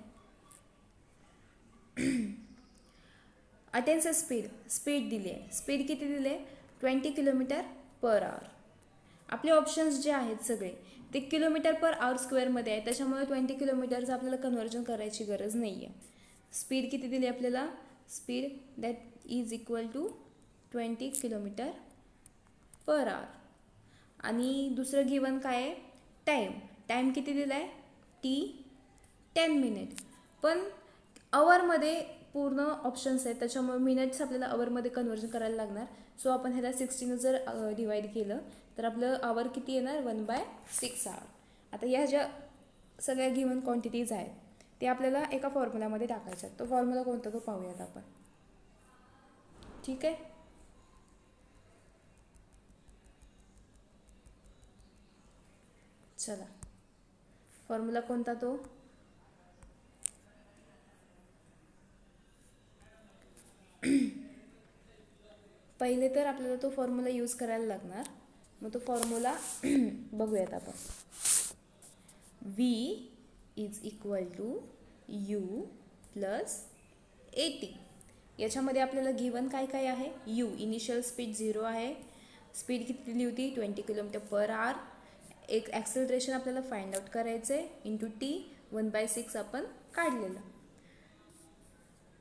अटेन्स स्पीड दिली आहे. स्पीड किती दिले? 20 किलोमीटर पर आवर. आपले ऑप्शन्स जे आहेत सगळे ते किलोमीटर पर आवर स्क्वेअरमध्ये आहे, त्याच्यामुळे 20 किलोमीटरचं आपल्याला कन्व्हर्जन करायची गरज नाही आहे. स्पीड किती दिली आपल्याला? Speed that is equal to 20 kilometre per hour. आणि दुसरं गिवन काय आहे? टाईम किती दिला आहे? 10 मिनिट. पण अवरमध्ये पूर्ण ऑप्शन्स आहेत, त्याच्यामुळे मिनिट्स आपल्याला अवरमध्ये कन्व्हर्जन करायला लागणार. सो आपण ह्याला 16 जर डिवाईड केलं तर आपलं आवर किती येणार? 1/6 आवर. आता ह्या ज्या सगळ्या गिवन क्वांटिटीज आहेत ते आपल्याला एका फॉर्म्युलामध्ये टाकायच्या. तो फॉर्म्युला कोणता तो पाहूयात आपण. ठीक आहे. चला, फॉर्म्युला कोणता तो? पहिले तर आपल्याला तो फॉर्म्युला यूज करायला लागणार. मग तो फॉर्म्युला बघूयात आपण. v is equal to u plus 80. याच्यामध्ये आपल्याला गिवन काय आहे? u इनिशियल स्पीड 0 आहे. स्पीड किती दिली होती? 20 किलोमीटर पर आवर. एक ॲक्सेलरेशन आपल्याला फाइंड आउट करायचं आहे. इंटू t 1/6 आपण काढलेलं.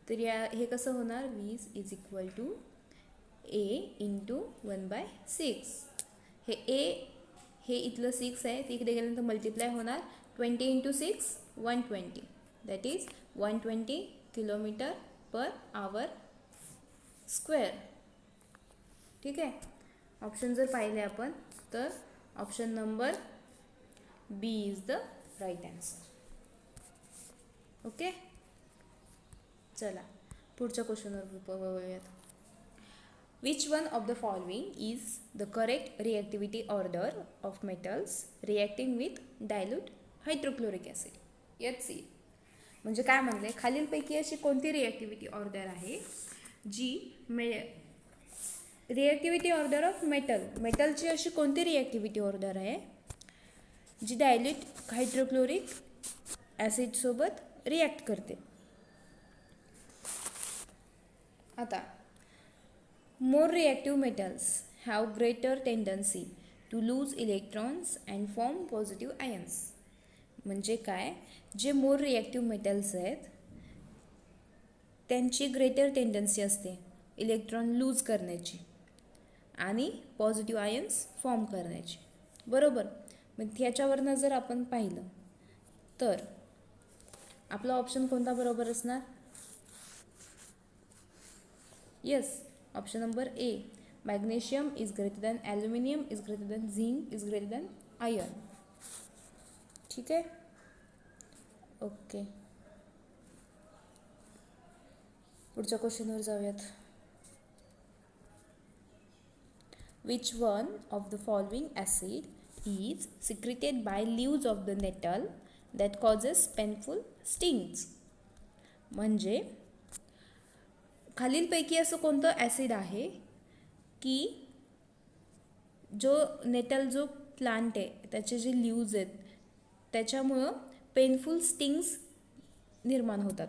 तर हे कसं होणार? v is equal to a into 1/6. हे इथलं 6 आहे, ते इकडे गेल्यानंतर मल्टिप्लाय होणार. 20 into 6 120. That is 120 kilometre per hour square. ठीक आहे. ऑप्शन जर पाहिले आपण तर option number B is the right answer. Okay. चला पुढच्या क्वेश्चनवर बघूयात. Which one of the following is the correct reactivity order of metals reacting with dilute hydrochloric acid? HCl. म्हणजे काय म्हणले? खालीलपैकी अशी कोणती रिॲक्टिव्हिटी ऑर्डर आहे जी रिॲक्टिव्हिटी ऑर्डर ऑफ मेटलची अशी कोणती रिॲक्टिव्हिटी ऑर्डर आहे जी डायल्यूट हायड्रोक्लोरिक ॲसिडसोबत रिॲक्ट करते? आता more reactive metals have greater tendency to lose electrons and form positive ions. म्हणजे काय? जे मोर रिॲक्टिव्ह मेटल्स आहेत त्यांची ग्रेटर टेंडन्सी असते इलेक्ट्रॉन लूज करण्याची आणि पॉझिटिव्ह आयन्स फॉर्म करण्याची. बरोबर. मग ह्याच्यावरनं जर आपण पाहिलं तर आपला ऑप्शन कोणता बरोबर असणार? Yes, option number A. Magnesium is greater than aluminium is greater than zinc is greater than iron. ठीक आहे. ओके. पुढच्या क्वेश्चनवर जाऊयात. Which one of the following acid is secreted by leaves of the nettle that causes painful stings? म्हणजे खालीलपैकी असं कोणतं acid आहे की जो प्लांट आहे त्याचे जे लीव्ज आहेत त्याच्यामुळं पेनफुल स्टिंग्स निर्माण होतात?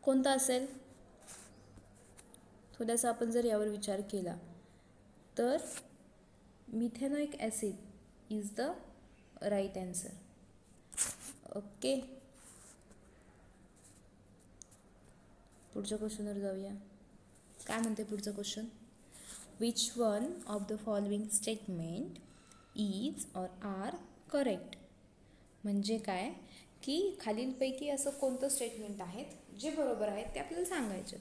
कोणता असेल? थोडासा आपण जर यावर विचार केला तर methanoic acid is the right answer. Okay. पुढच्या क्वेश्चनवर जाऊया. काय म्हणते पुढचं question? Which one of the following statement is or are correct? म्हणजे काय? की खालीलपैकी असं कोणतं स्टेटमेंट आहेत जे बरोबर आहेत ते आपल्याला सांगायचं.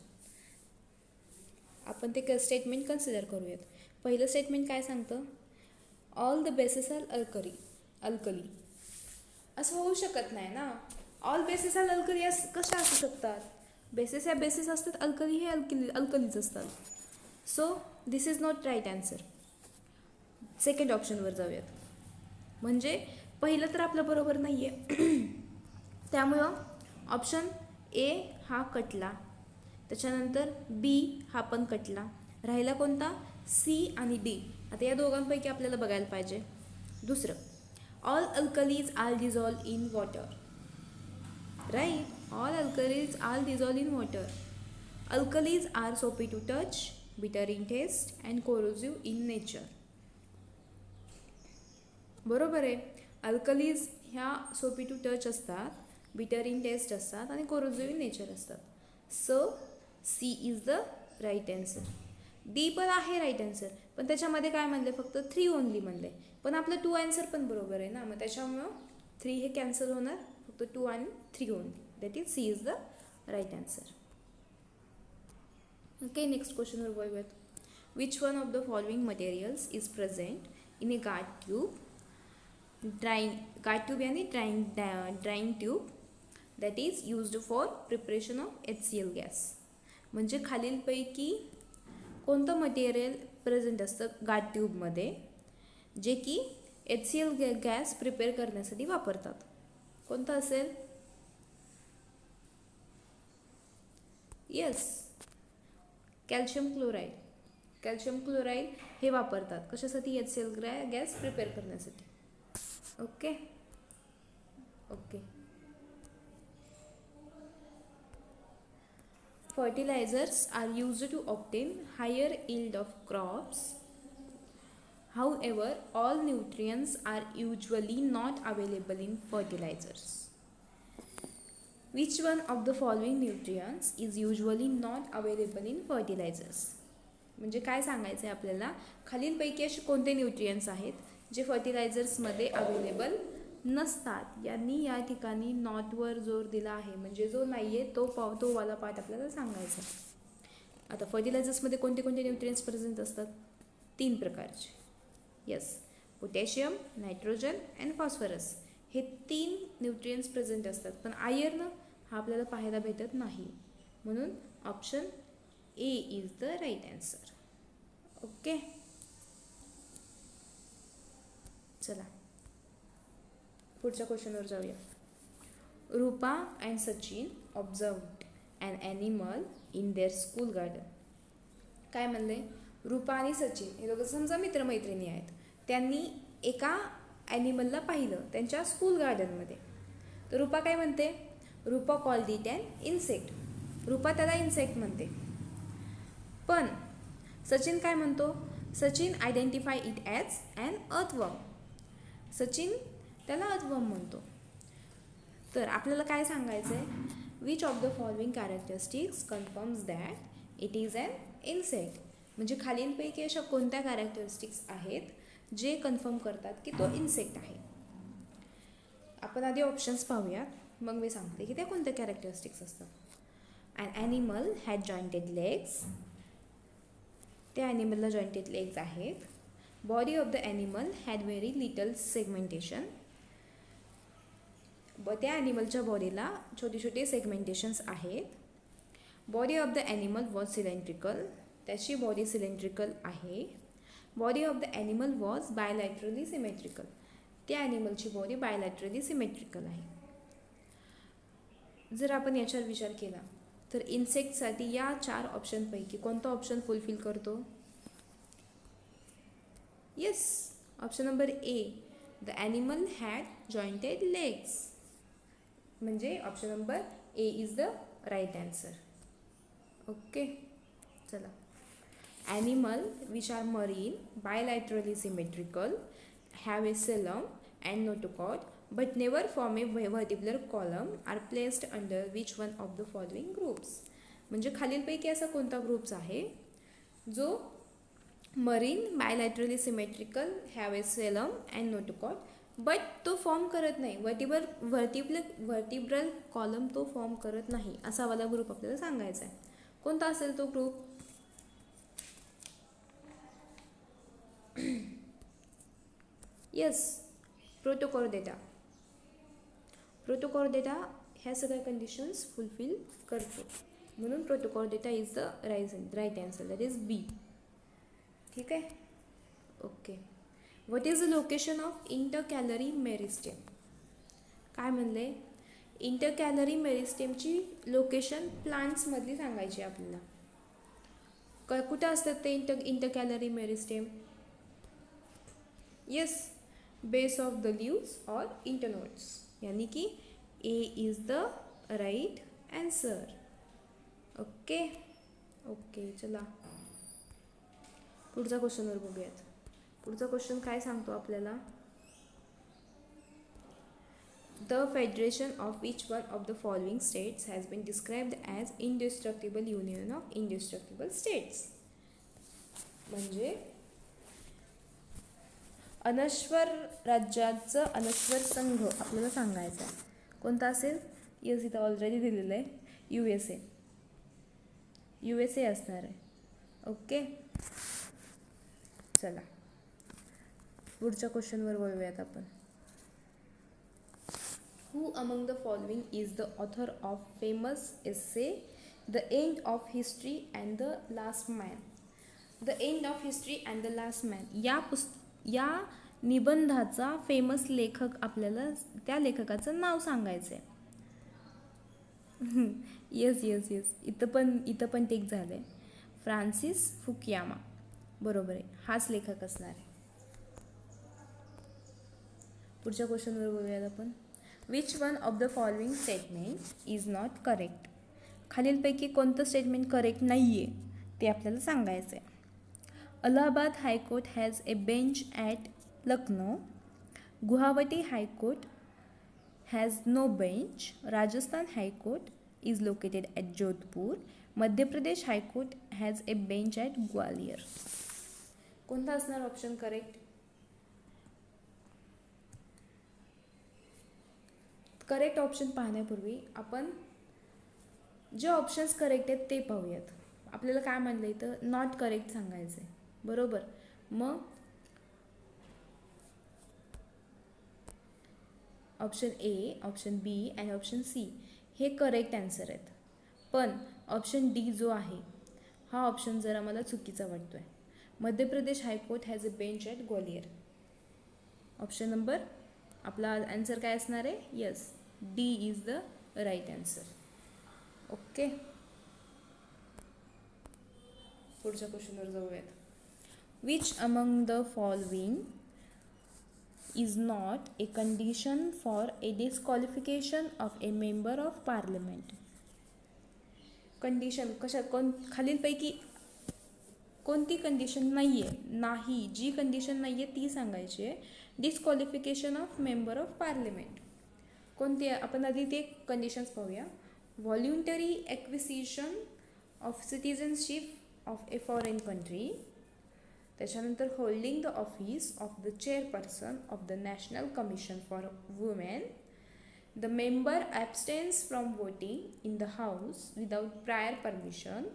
आपण ते स्टेटमेंट कन्सिडर करूयात. पहिलं स्टेटमेंट काय सांगतं, all the bases are alkali. असं होऊ शकत नाही ना. ऑल बेसेस आर अल्कली कशा असू शकतात. बेसेस या बेसेस असतात, अल्कली हे अल्कलीच असतात. So this is not right answer. Second ऑप्शनवर जाऊयात. म्हणजे पहिलं तर आपलं बरोबर नाही आहे. त्यामुळं ऑप्शन ए हा कटला, त्याच्यानंतर बी हा पण कटला. राहिला कोणता, सी आणि डी. आता या दोघांपैकी आपल्याला बघायला पाहिजे. दुसरं, all alkalis are dissolve in water. Right, all alkalis are dissolve in water. Alkalis are soapy to touch, bitter in taste and corrosive in nature. बरोबर आहे. अल्कलीज ह्या सोपी टू टच असतात, बिटर इन टेस्ट असतात आणि corrosive in nature असतात. So C is the right answer. D पण आहे right answer, पण त्याच्यामध्ये काय म्हणले, फक्त 3 ओनली म्हणले. पण आपलं 2 आन्सर पण बरोबर आहे ना, मग त्याच्यामुळं 3 हे कॅन्सल होणार, फक्त 2 आणि 3 only. That is C is the right answer. Okay, next क्वेश्चनवर बघूयात. Which one of the following materials is present in a guard tube, guard tube यानी drying tube, that is used for preparation of HCl gas. म्हणजे खालीलपैकी कोणतं material present असतं guard ट्यूबमध्ये जे की HCl गॅस प्रिपेअर करण्यासाठी वापरतात. कोणतं असेल? Yes, calcium chloride. Calcium chloride हे वापरतात कशासाठी, HCl गॅस प्रिपेअर करण्यासाठी. Okay okay. Fertilizers are used to obtain higher yield of crops. However, all nutrients are usually not available in fertilizers. Which one of the following nutrients is usually not available in fertilizers? म्हणजे काय सांगायचं आहे आपल्याला, खालीलपैकी असे कोणते nutrients आहेत जे फर्टिलायझर्समध्ये available नसतात. यांनी या ठिकाणी नॉटवर जोर दिला आहे, म्हणजे जो नाही आहे तो वाला पार्ट आपल्याला सांगायचा. आता फर्टिलायझर्समध्ये कोणते कोणते न्यूट्रियंट्स प्रेझेंट असतात, 3 प्रकारचे. Yes, potassium, nitrogen and phosphorus हे 3 न्यूट्रियंट्स प्रेझेंट असतात. पण आयर्न हा आपल्याला पाहायला भेटत नाही, म्हणून option A is the right answer. Okay, चला पुढच्या क्वेश्चनवर जाऊया. Rupa and Sachin observed an animal in their school garden. काय म्हणले, रूपा आणि सचिन हे दोघं समजा मित्रमैत्रिणी आहेत. त्यांनी एका ॲनिमलला पाहिलं त्यांच्या स्कूल गार्डनमध्ये. तर रूपा काय म्हणते, Rupa called it an insect. Rupa त्याला इन्सेक्ट म्हणते. पण सचिन काय म्हणतो, Sachin identify it as an earthworm. Sachin त्याला अर्थवर्म म्हणतो. तर आपल्याला काय सांगायचं आहे, which of the following characteristics confirms that it is an insect. म्हणजे खालीलपैकी अशा कोणत्या कॅरेक्टरिस्टिक्स आहेत जे कन्फर्म करतात की तो इन्सेक्ट आहे. आपण आधी ऑप्शन्स पाहूयात, मग मी सांगते की त्या कोणत्या कॅरेक्टरिस्टिक्स असतात. An animal had jointed legs. त्या ॲनिमलला जॉईंटेड लेग्स आहेत. Body of the animal had very little segmentation. त्या ॲनिमलच्या बॉडीला छोटे छोटे सेगमेंटेशन्स आहेत. Body of the animal was cylindrical. त्याची बॉडी सिलेंड्रिकल आहे. Body of the animal was bilaterally symmetrical. त्या ॲनिमलची बॉडी बायलॅटरली सिमेट्रिकल आहे. जर आपण याच्यावर विचार केला तर इन्सेक्टसाठी या 4 ऑप्शनपैकी कोणता ऑप्शन फुलफिल करतो? Yes, option number A, the animal had jointed legs. म्हणजे option number A is the right answer. Okay, चला. Animal which are marine, bilaterally symmetrical, have a coelom and notochord but never form a vertebral column are placed under which one of the following groups. म्हणजे खालीलपैकी असा कोणता groups आहे जो marine, bilaterally symmetrical, have a coelom and नोटोकॉट but तो form करत नाही, vertebral column तो फॉर्म करत नाही, असा वाला ग्रुप आपल्याला सांगायचा आहे. कोणता असेल तो ग्रुप? Yes, Protochordata. प्रोटोकॉर्डेटा ह्या सगळ्या कंडिशन्स फुलफिल करतो, म्हणून protochordata is the right answer, that is B. ठीक आहे. Okay. What is the location of intercalary meristem? काय म्हणले? इंटरकॅलरी मेरिस्टेमची लोकेशन प्लांट्समधली सांगायची आपल्याला. कुठं असतात ते intercalary meristem? Yes, base of the leaves और इंटरनोड्स, यानी कि A is the right answer. Okay okay, चला पुढचा क्वेश्चनवर बघूयात. पुढचा क्वेश्चन काय सांगतो आपल्याला? The federation of which one of the following states has been described as indestructible union of indestructible states. म्हणजे अनश्वर राज्याचं अनश्वर संघ आपल्याला सांगायचा आहे. कोणता असेल? येस, इथं ऑलरेडी दिलेलं आहे, USA असणार आहे. ओके, चला पुढच्या क्वेश्चनवर वळूयात आपण. Who among the following is the author of famous essay the end of history and the last man? The end of history and the last man या निबंधाचा फेमस लेखक आपल्याला त्या लेखकाचं नाव सांगायचं आहे. येस येस येस, इथं पण टिक झालं आहे. फ्रान्सिस फुकुयामा, बरोबर आहे, हाच लेखक असणार आहे. पुढच्या क्वेश्चनवर बोलूयात आपण. विच one of the following statement is not correct? खालीलपैकी कोणतं स्टेटमेंट करेक्ट नाही आहे ते आपल्याला सांगायचं आहे. Allahabad high court has a bench at Lucknow. Guwahati high court has no bench. Rajasthan high court is located at Jodhpur. Madhya Pradesh high court has a bench at Gwalior. कोणता असणार ऑप्शन करेक्ट? करेक्ट ऑप्शन पाहण्यापूर्वी आपण जे ऑप्शन्स करेक्ट आहेत ते पाहूयात. आपल्याला काय म्हणलं इथं? नॉट करेक्ट सांगायचं आहे, बरोबर. मग ऑप्शन ए, ऑप्शन बी आणि ऑप्शन सी हे करेक्ट आन्सर आहेत. पण ऑप्शन डी जो आहे हा ऑप्शन जरा मला चुकीचा वाटतो आहे. Madhya Pradesh high court has a bench at Gwalior. Option number आपला आन्सर काय असणार आहे? Yes, D is the right answer. Okay, पुढच्या क्वेश्चनवर जाऊयात. Which among the following is not a condition for a disqualification of a member of parliament? Condition खालीलपैकी कोणती condition नाही आहे? नाही, जी कंडिशन नाही आहे ती सांगायची आहे. Disqualification of member of parliament कोणती आहे? आपण आधी ते कंडिशन्स पाहूया. Voluntary acquisition of citizenship of a foreign country. त्याच्यानंतर holding the office of the chairperson of the national commission for women. The member abstains from voting in the house without prior permission.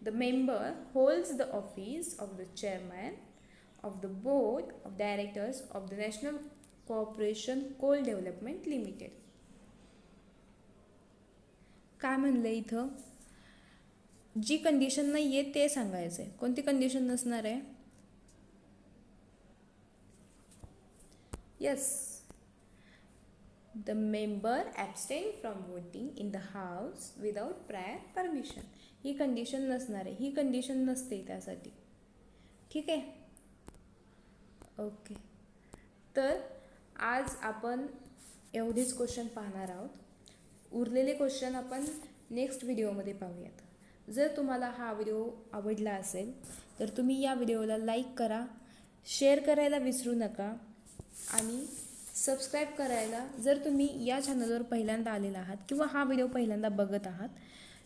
The member holds the office of the chairman of the board of directors of the national corporation coal development limited. काय म्हणलं इथं? जी condition नाही आहे ते सांगायचं आहे. कोणती condition नसणार आहे? Yes, the member abstain from voting in the house without prior permission. ही कंडिशन नसणार आहे, ही कंडिशन नसते त्यासाठी. ठीक आहे. ओके, तर आज आपण एवढेच क्वेश्चन पाहणार आहोत. उरलेले क्वेश्चन आपण नेक्स्ट व्हिडिओमध्ये पाहूयात. जर तुम्हाला हा व्हिडिओ आवडला असेल तर तुम्ही या व्हिडिओला लाईक करा, शेअर करायला विसरू नका आणि सबस्क्राईब करायला, जर तुम्ही या चॅनलवर पहिल्यांदा आलेला आहात किंवा हा व्हिडिओ पहिल्यांदा बघत आहात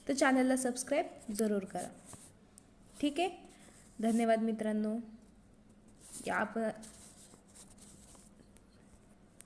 तर चॅनलला सबस्क्राईब जरूर करा. ठीक आहे. धन्यवाद मित्रांनो. या आपण